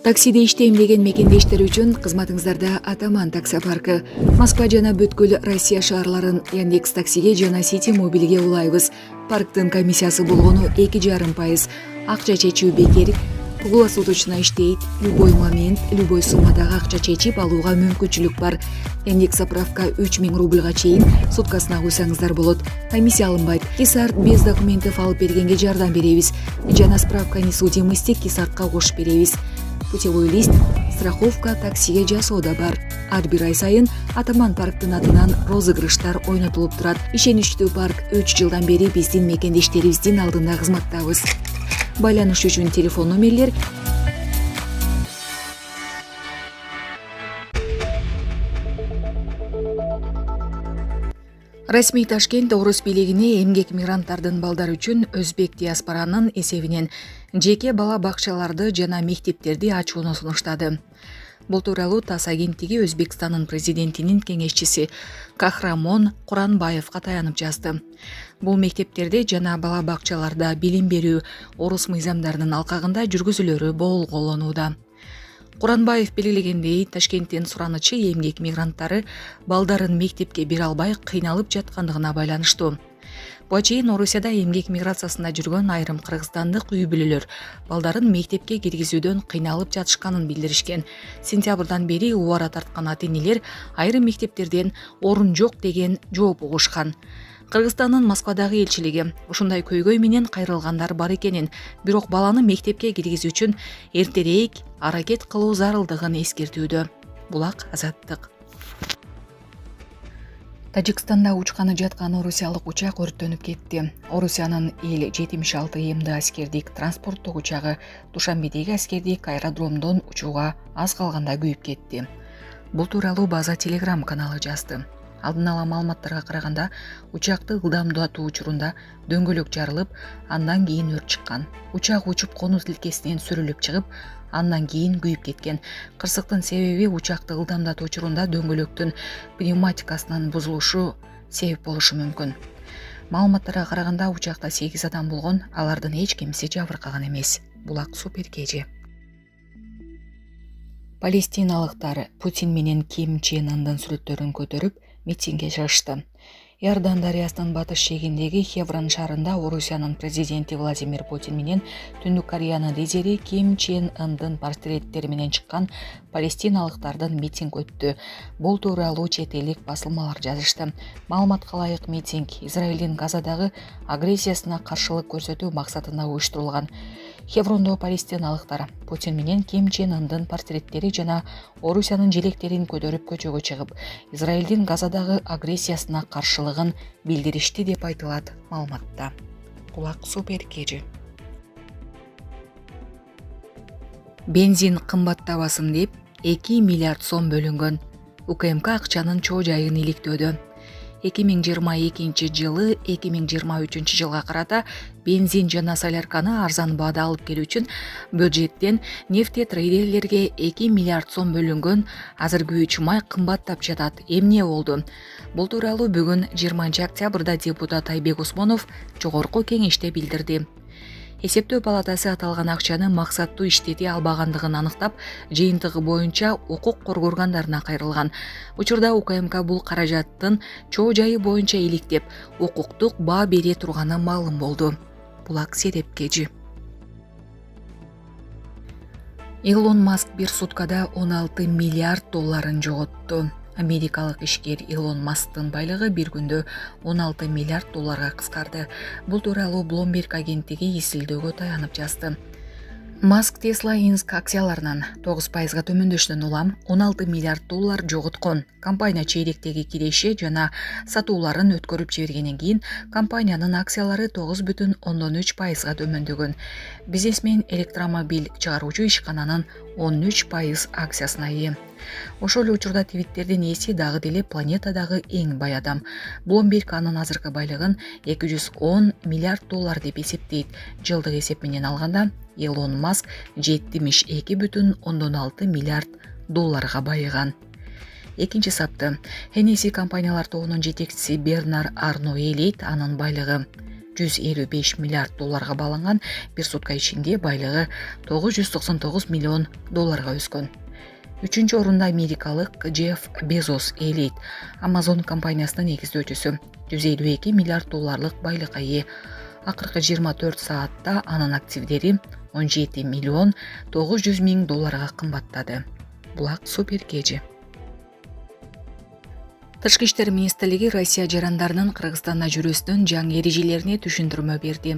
Таксиде иштейм деген мекендештер үчүн кызматыңыздарда Атаман такси паркы. Москва жана бүткүл Россия шаарларын Яндекс таксиге жана Сити мобилге улайбыз. Парктын комиссиясы болгону 2,5%. Акча чечүү бекер. Круглосуточно иштейт. Любой момент, любой суммадагы акча чечип алууга мүмкүнчүлүк бар. Яндекс заправка 3000 рубльга чейин суткасына куйсаңыздар болот. Комиссия алынбайт. Кисарт без документов алып бергенге жардам беребиз. Жана справка несудимости кисартка кошуп беребиз. Путевой лист, страховка таксиге жасоодо бар. Ар бир ай сайын Атаман парктын атынан розыгрыштар ойнотулуп турат. Ишеничтүү парк 3 жылдан бери биздин мекендештерибиздин алдында кызматтабыз. Байланыш үчүн телефон номерлер Расмий Ташкент орус бийлигине эмгек мигранттардын балдары үчүн өзбек диаспоранын эсебинен жеке бала бакчаларды жана мектептерди ачууну сунуштады. Бул тууралуу ТАСС агенттиги Өзбекстандын президентинин кеңешчиси Кахрамон Куранбаевга таянып жазды. Бул мектептерде жана бала бакчаларда билим берүү орус мыйзамдарынын алкагында жүргүзүлөрү болголонууда. Куранбаев белгилегендей, Ташкенттин суранычы эмгек мигранттары балдарын мектепке бере албай кыйналып жаткандыгына байланыштуу. Буга чейин Орусияда эмгек миграциясында жүргөн айрым кыргызстандык үй бүлөлөр балдарын мектепке киргизүүдөн кыйналып жатышканын билдиришкен. Сентябрдан бери убара тарткан ата-энелер айрым мектептерден орун жок деген жооп угушкан. Кыргызстандын Москвадагы элчилиги ушундай көйгөй менен кайрылгандар бар экенин, бирок баланы мектепке киргизүү үчүн эртерээк аракет кылуу зарылдыгын эскертүүдө. Булак Азаттык. Тажикстанда учканы жаткан орусиялык учак өрттөнүп кетти. Орусиянын Ил-76 МД аскердик транспорттук учагы Душанбедеги аскердик аэродромдон учууга аз калганда күйүп кетти. Бул тууралуу База Телеграм каналы жазды. Алдын ала маалыматтарга караганда, учакты ылдамдатуу учурунда дөңгөлөк жарылып, андан кийин өрт чыккан. Учак учуп конуу тилкесинен сүрүлүп чыгып, андан кийин күйүп кеткен. Кырсыктын себеби учакты ылдамдатуу учурунда дөңгөлөктүн пневматикасынын бузулушу себеп болушу мүмкүн. Маалыматтарга караганда, учакта 8 адам болгон, алардын эч кимиси жабыркаган эмес. Булак Супер Кежи. Палестиналыктар Путин менен Ким Чен Ындын сүрөттөрүн көтөрүп митингге чыгышты. Иордан дарыясынын батыш шегиндеги Хеврон шаарында Орусиянын президенти Владимир Путин менен Түндүк Кореянын лидери Ким Чен Ындын портреттери менен чыккан палестиналыктардын митинг өттү. Бул тууралуу чет элдик басылмалар жазышты. Маалыматка ылайык митинг Израилдин Газадагы агрессиясына каршылык көрсөтүү максатында уюштурулган. Хеврондо палестиналыктар Путин менен Ким Чен Ындын портреттери жана Орусиянын желектерин көтөрүп көчөгө чыгып, Израилдин Газадагы агрессиясына каршылыгын билдиришти деп айтылат маалыматта. Булак Супер Кежи. Бензин кымбаттабасын деп 2 миллиард сом бөлүнгөн. УКМК акчанын чоо жайын иликтөөдө. 2022 жылы 2023 жылга карата бензин жана солярканы арзан баада алып келүү үчүн бюджеттен нефтетрейдерлерге 2 миллиард сом бөлүнгөн. Азыр күйүүчү май кымбаттап жатат. Эмне болду? Бул тууралуу бүгүн 20 октябрда депутат Айбек Усмонов жогорку кеңеште билдирди. Эсептөө палатасы аталган акчаны максаттуу иштете албагандыгын аныктап, жыйынтыгы боюнча укук коргоргандарына кайрылган. Учурда УКМК бул каражаттын чоо жайы боюнча иликтеп, укуктук баа бере турганы маалым болду. Булак Сереп Кежи. Илон Маск бир суткада 16 миллиард долларын жоготту. Америкалык ишкер Илон Масктын байлыгы бир күндө 16 миллиард долларга кыскарды. Бул тууралуу Bloomberg агенттиги изилдөөгө таянып жазды. Маск Tesla Inc. акцияларынын 9%га төмөндөшүнөн улам 16 миллиард доллар жоготкон. Компания чейректеги киреши жана сатууларын өткөрүп жибергенден кийин компаниянын акциялары 9,3%га төмөндөгөн. Бизнесмен электромобиль чыгаруучу ишкананын 13% акциясына ээ. Ошол эле учурда твиттердин ээси дагы деле планетадагы эң бай адам. Bloomberg анын азыркы байлыгын 210 миллиард доллар деп эсептейт. Жылдык эсеп менен алганда Илон Маск 72,6 миллиард долларга байыган. Экинчи сапты Hennessy компаниялар тобунун жетекчиси Бернар Арно ээлейт. Анын байлыгы 155 миллиард долларга бааланган, бир сутка ичинде байлыгы 999 миллион долларга өскөн. 3-орунда америкалык Джефф Безос ээлейт. Amazon компаниясынын негиздөөчүсү 152 миллиард долларлык байлыкка ээ. Акыркы 24 саатта анын активдери 17 миллион 900 миң долларга кымбаттады. Булак супер кежи. Тышкы иштер министрлиги Россия жарандарынын Кыргызстанда жүрүүсүнүн жаңы эрежелерине түшүндүрмө берди.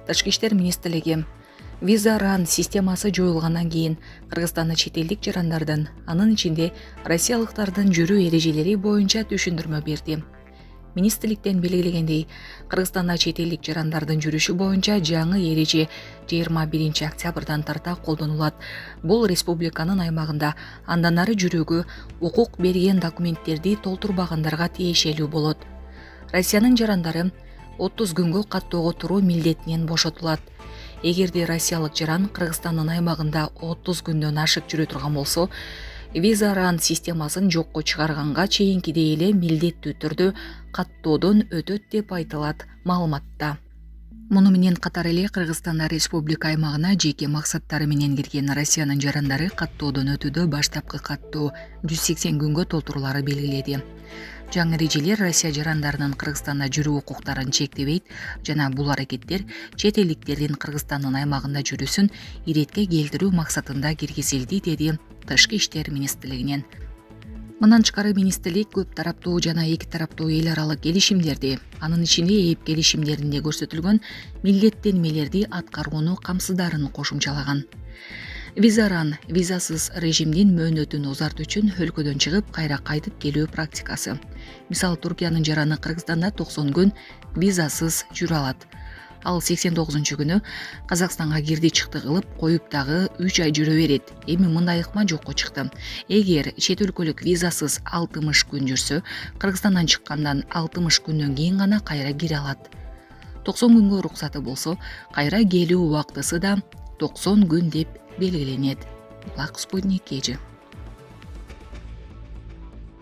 Тышкы иштер министрлиги Виза ран системасы жоюлгандан кийин Кыргызстанда чет элдик жарандардын, анын ичинде россиялыктардын жүрүү эрежелери боюнча түшүндүрмө берди. Министрликтен белгилегендей, Кыргызстанда чет элдик жарандардын жүрүшү боюнча жаңы эреже 21 октябрдан тарта колдонулат. Бул республиканын аймагында андан ары жүрүүгө укук берген документтерди толтурбагандарга тиешелүү болот. Россиянын жарандары 30 күнгө каттоого туруу милдетинен бошотулат. Эгерде россиялык жаран Кыргызстандын аймагында 30 күндөн ашык жүрө турган болсо, виза ран системасын жокко чыгарганга чейинкидей эле милдеттүү түрдө каттоодон өтөт деп айтылат маалыматта. Муну менен катар эле Кыргызстанда республика аймагына жеке максаттары менен кирген Россиянын жарандары каттоодон өтүүдө баштапкы каттоо 180 күнгө толтурулары белгиледи. Жаңы эрежелер Россия жарандарынын Кыргызстанда жүрүү укуктарын чектебейт жана бул аракеттер чет элдиктердин Кыргызстандын аймагында жүрүүсүн иретке келтирүү максатында киргизилди, деди Тышкы иштер министрлигинен. Мындан тышкары министрлик көп тараптуу жана эки тараптуу эл аралык келишимдерди, анын ичинде ээп келишимдеринде көрсөтүлгөн милдеттенмелерди аткарууну камсыздарын кошумчалаган. Визаран визасыз режимдин мөөнөтүн узартуу үчүн өлкөдөн чыгып кайра кайтып келүү практикасы. Мисалы Туркиянын жараны Кыргызстанда 90 күн визасыз жүрө алат. Ал 89 күнү Казакстанга кирди чыкты кылып коюп дагы 3 ай жүрө берет. Эми мындай ыкма жокко чыкты. Эгер чет өлкөлүк визасыз 60 күн жүрсө, Кыргызстандан чыккандан 60 күндөн кийин гана кайра кире алат. 90 күнгө уруксаты болсо, кайра келүү убактысы да 90 күн деп белгиленет. Булак Спутник кежи.